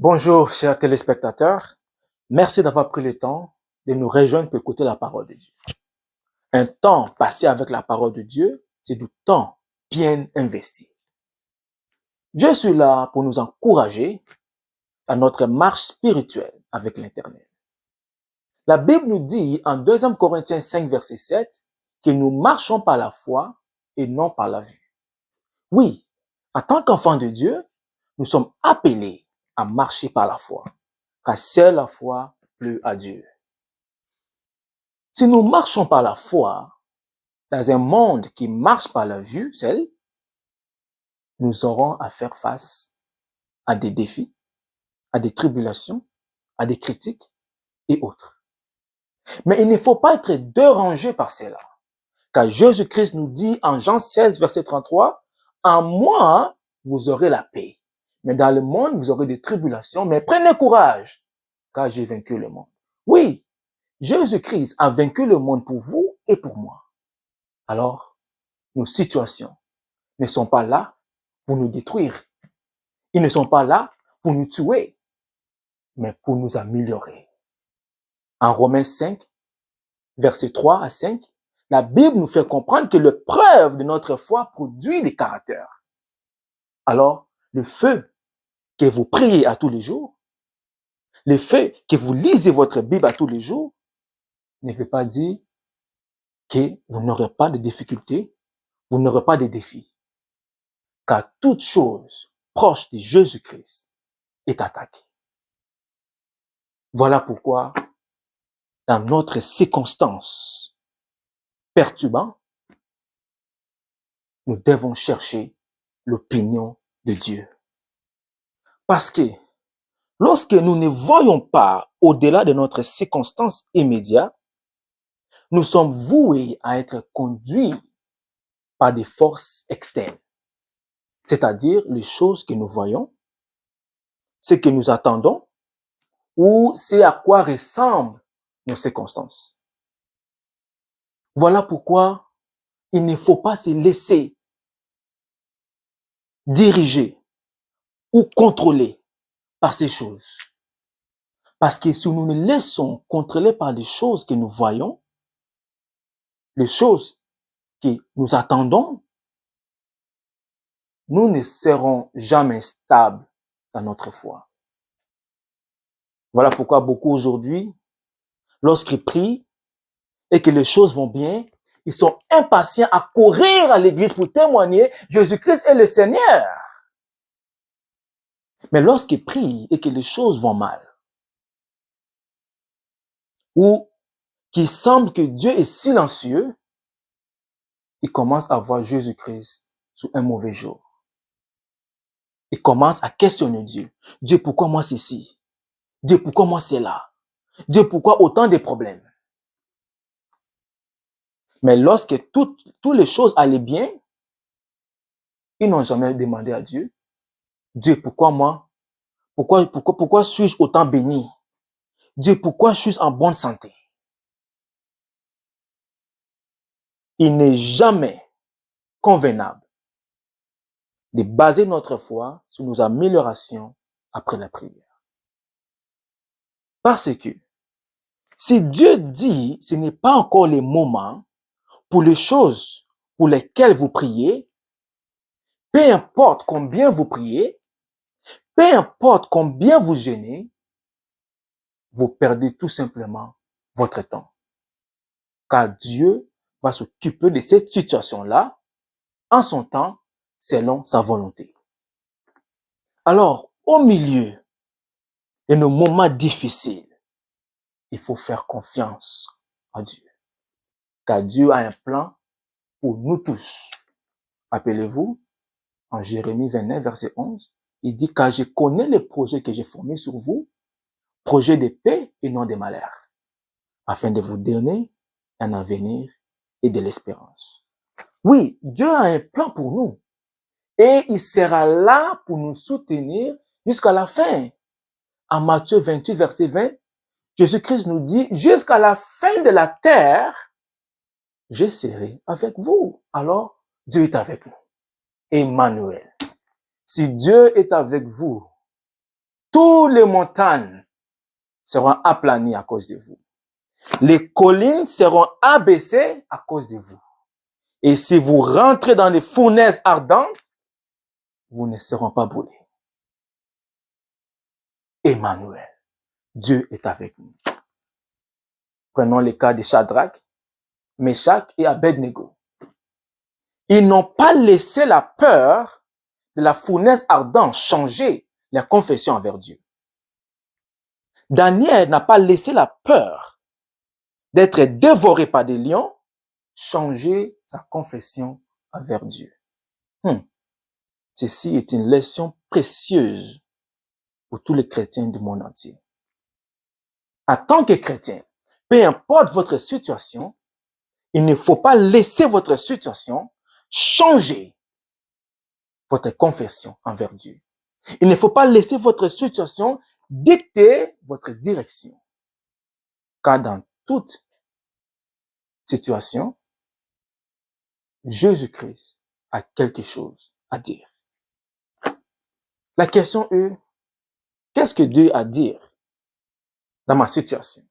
Bonjour, chers téléspectateurs. Merci d'avoir pris le temps de nous rejoindre pour écouter la parole de Dieu. Un temps passé avec la parole de Dieu, c'est du temps bien investi. Je suis là pour nous encourager à notre marche spirituelle avec l'Éternel. La Bible nous dit en 2 Corinthiens 5, verset 7, que nous marchons par la foi et non par la vue. Oui, en tant qu'enfants de Dieu, nous sommes appelés à marcher par la foi, car c'est la foi plaît à Dieu. Si nous marchons par la foi, dans un monde qui marche par la vue seule, nous aurons à faire face à des défis, à des tribulations, à des critiques et autres. Mais il ne faut pas être dérangé par cela. Car Jésus-Christ nous dit en Jean 16, verset 33, « En moi, vous aurez la paix. Mais dans le monde, vous aurez des tribulations. Mais prenez courage, car j'ai vaincu le monde. » Oui, Jésus-Christ a vaincu le monde pour vous et pour moi. Alors, nos situations ne sont pas là pour nous détruire. Ils ne sont pas là pour nous tuer, mais pour nous améliorer. En Romains 5, versets 3 à 5, la Bible nous fait comprendre que l'épreuve de notre foi produit le caractère. Alors, le feu que vous priez à tous les jours, le fait que vous lisez votre Bible à tous les jours, ne veut pas dire que vous n'aurez pas de difficultés, vous n'aurez pas de défis. Car toute chose proche de Jésus-Christ est attaquée. Voilà pourquoi, dans notre circonstance perturbante, nous devons chercher l'opinion de Dieu. Parce que lorsque nous ne voyons pas au-delà de notre circonstance immédiate, nous sommes voués à être conduits par des forces externes, c'est-à-dire les choses que nous voyons, ce que nous attendons, ou c'est à quoi ressemblent nos circonstances. Voilà pourquoi il ne faut pas se laisser diriger ou contrôler par ces choses. Parce que si nous nous laissons contrôler par les choses que nous voyons, les choses que nous attendons, nous ne serons jamais stables dans notre foi. Voilà pourquoi beaucoup aujourd'hui, lorsqu'ils prient et que les choses vont bien, ils sont impatients à courir à l'église pour témoigner Jésus-Christ est le Seigneur. Mais lorsqu'ils prient et que les choses vont mal, ou qu'il semble que Dieu est silencieux, ils commencent à voir Jésus-Christ sous un mauvais jour. Ils commencent à questionner Dieu. Dieu, pourquoi moi ceci? Dieu, pourquoi moi cela? Dieu, pourquoi autant de problèmes? Mais lorsque toutes les choses allaient bien, ils n'ont jamais demandé à Dieu, Dieu, pourquoi moi? Pourquoi suis-je autant béni? Dieu, pourquoi je suis en bonne santé? Il n'est jamais convenable de baser notre foi sur nos améliorations après la prière. Parce que si Dieu dit ce n'est pas encore le moment pour les choses pour lesquelles vous priez, peu importe combien vous priez, peu importe combien vous jeûnez, vous perdez tout simplement votre temps. Car Dieu va s'occuper de cette situation-là en son temps, selon sa volonté. Alors, au milieu de nos moments difficiles, il faut faire confiance à Dieu. Car Dieu a un plan pour nous tous. Rappelez-vous, en Jérémie 29, verset 11, il dit, car je connais les projets que j'ai formés sur vous, projets de paix et non de malheur, afin de vous donner un avenir et de l'espérance. Oui, Dieu a un plan pour nous et il sera là pour nous soutenir jusqu'à la fin. En Matthieu 28, verset 20, Jésus-Christ nous dit, jusqu'à la fin de la terre, je serai avec vous. Alors, Dieu est avec nous. Emmanuel. Si Dieu est avec vous, Toutes les montagnes seront aplanies à cause de vous. Les collines seront abaissées à cause de vous. Et si vous rentrez dans les fournaises ardentes, vous ne serez pas brûlés. Emmanuel, Dieu est avec nous. Prenons le cas de Shadrach, Meshach et Abednego. Ils n'ont pas laissé la peur de la fournaise ardente changer leur confession envers Dieu. Daniel n'a pas laissé la peur d'être dévoré par des lions changer sa confession envers Dieu. Ceci est une leçon précieuse pour tous les chrétiens du monde entier. En tant que chrétien, peu importe votre situation, il ne faut pas laisser votre situation changer votre confession envers Dieu. Il ne faut pas laisser votre situation dicter votre direction. Car dans toute situation, Jésus-Christ a quelque chose à dire. La question est, qu'est-ce que Dieu a à dire dans ma situation?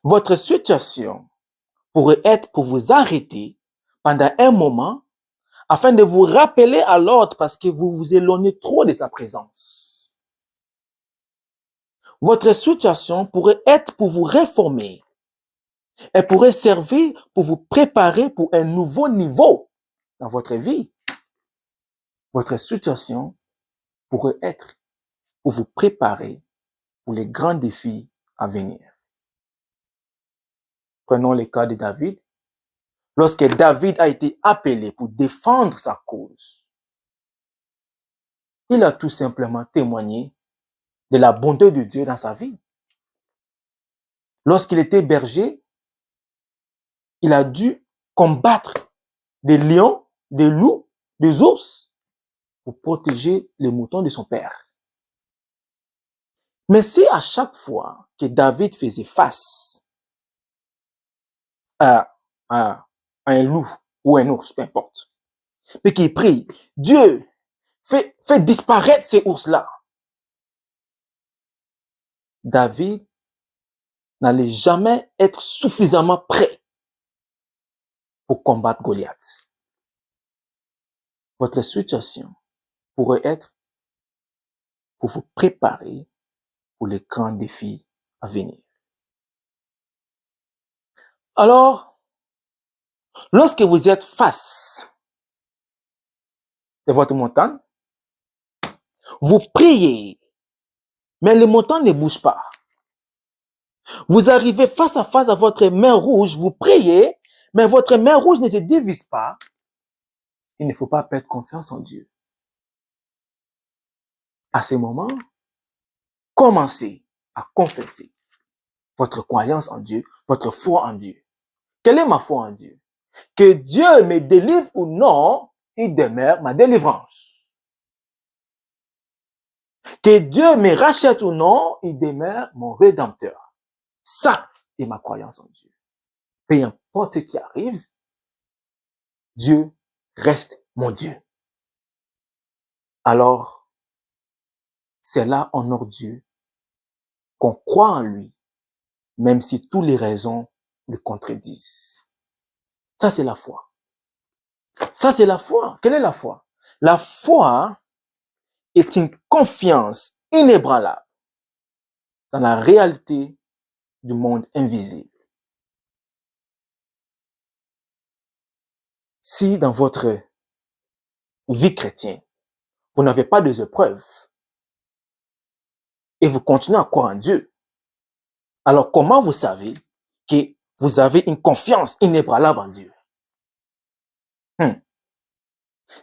Votre situation pourrait être pour vous arrêter pendant un moment afin de vous rappeler à l'ordre parce que vous vous éloignez trop de sa présence. Votre situation pourrait être pour vous réformer. Elle pourrait servir pour vous préparer pour un nouveau niveau dans votre vie. Votre situation pourrait être pour vous préparer pour les grands défis à venir. Prenons le cas de David. Lorsque David a été appelé pour défendre sa cause, il a tout simplement témoigné de la bonté de Dieu dans sa vie. Lorsqu'il était berger, il a dû combattre des lions, des loups, des ours pour protéger les moutons de son père. Mais si à chaque fois que David faisait face à un loup ou un ours, peu importe, mais qu'il prie, Dieu, fait disparaître ces ours-là, David n'allait jamais être suffisamment prêt pour combattre Goliath. Votre situation pourrait être pour vous préparer pour les grands défis à venir. Alors, lorsque vous êtes face de votre montagne, vous priez, mais le montagne ne bouge pas. Vous arrivez face à votre mer rouge, vous priez, mais votre mer rouge ne se divise pas. Il ne faut pas perdre confiance en Dieu. À ce moment, commencez à confesser votre croyance en Dieu, votre foi en Dieu. Quelle est ma foi en Dieu? Que Dieu me délivre ou non, il demeure ma délivrance. Que Dieu me rachète ou non, il demeure mon rédempteur. Ça est ma croyance en Dieu. Peu importe ce qui arrive, Dieu reste mon Dieu. Alors, c'est là, honore Dieu, qu'on croit en lui, même si toutes les raisons le contredisent. Ça, c'est la foi. Ça, c'est la foi. Quelle est la foi? La foi est une confiance inébranlable dans la réalité du monde invisible. Si dans votre vie chrétienne, vous n'avez pas des épreuves et vous continuez à croire en Dieu, alors comment vous savez que vous avez une confiance inébranlable en Dieu?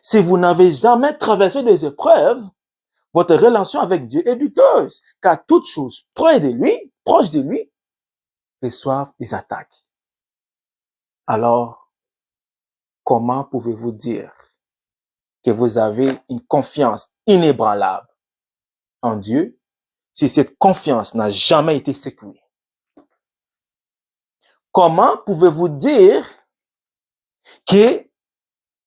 Si vous n'avez jamais traversé des épreuves, votre relation avec Dieu est douteuse, car toute chose proche de lui, reçoivent des attaques. Alors, comment pouvez-vous dire que vous avez une confiance inébranlable en Dieu si cette confiance n'a jamais été secouée? Comment pouvez-vous dire que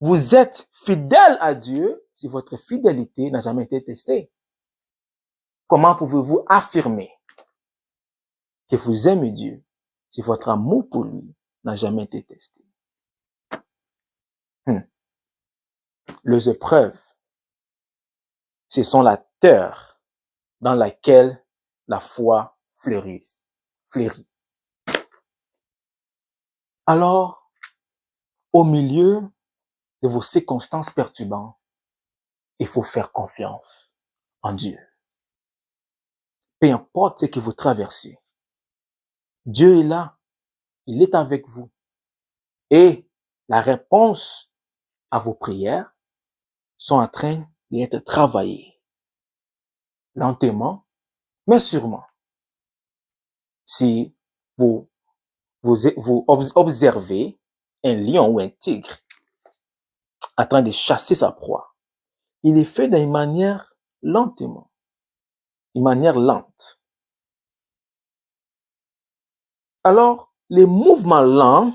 vous êtes fidèle à Dieu si votre fidélité n'a jamais été testée? comment pouvez-vous affirmer que vous aimez Dieu si votre amour pour lui n'a jamais été testé? Les épreuves, ce sont la terre dans laquelle la foi fleurit. Alors, au milieu de vos circonstances perturbantes, il faut faire confiance en Dieu. Peu importe ce que vous traversez, Dieu est là, il est avec vous. Et la réponse à vos prières sont en train d'être travaillées lentement, mais sûrement. Si vous observez un lion ou un tigre en train de chasser sa proie, il est fait d'une manière lentement, d'une manière lente. Alors, le mouvement lent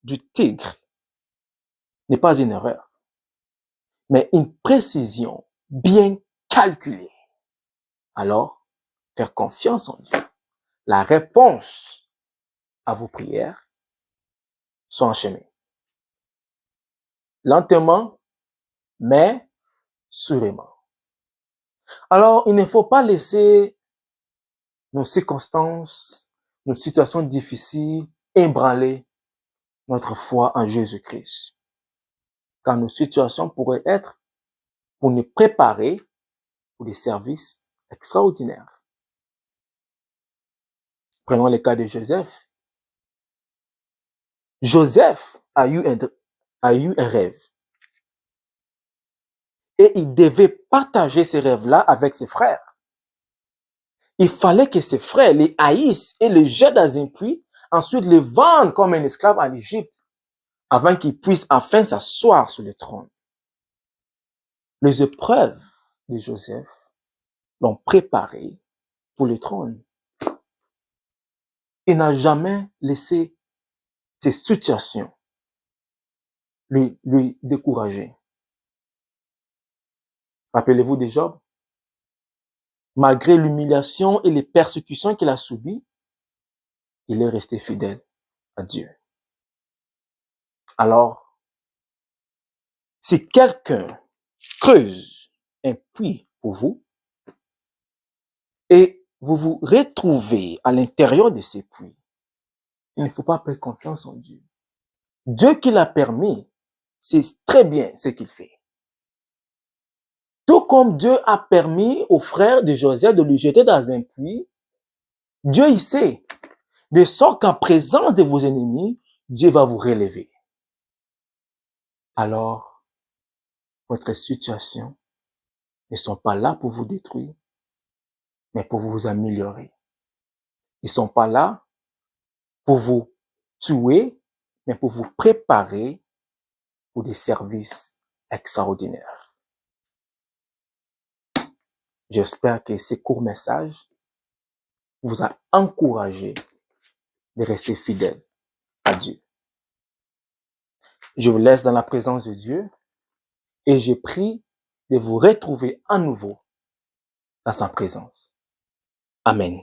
du tigre n'est pas une erreur, mais une précision bien calculée. Alors, faire confiance en Dieu. La réponse à vos prières sont en chemin. Lentement, mais sûrement. Alors, il ne faut pas laisser nos circonstances, nos situations difficiles ébranler notre foi en Jésus-Christ. Car nos situations pourraient être pour nous préparer pour des services extraordinaires. Prenons le cas de Joseph. Joseph a eu un rêve. Et il devait partager ce rêve-là avec ses frères. Il fallait que ses frères les haïssent et le jettent dans un puits, ensuite le vendent comme un esclave en Égypte, avant qu'il puisse enfin s'asseoir sur le trône. Les épreuves de Joseph l'ont préparé pour le trône. Il n'a jamais laissé ces situations lui décourager. Rappelez-vous de Job. Malgré l'humiliation et les persécutions qu'il a subies, il est resté fidèle à Dieu. Alors, si quelqu'un creuse un puits pour vous et vous vous retrouvez à l'intérieur de ces puits, il ne faut pas perdre confiance en Dieu. Dieu qui l'a permis, c'est très bien ce qu'il fait. Tout comme Dieu a permis aux frères de Joseph de le jeter dans un puits, Dieu il sait, de sorte qu'en présence de vos ennemis, Dieu va vous relever. Alors, votre situation ne sont pas là pour vous détruire, mais pour vous améliorer. Ils sont pas là pour vous tuer, mais pour vous préparer pour des services extraordinaires. J'espère que ce court message vous a encouragé de rester fidèle à Dieu. Je vous laisse dans la présence de Dieu et je prie de vous retrouver à nouveau dans sa présence. Amen.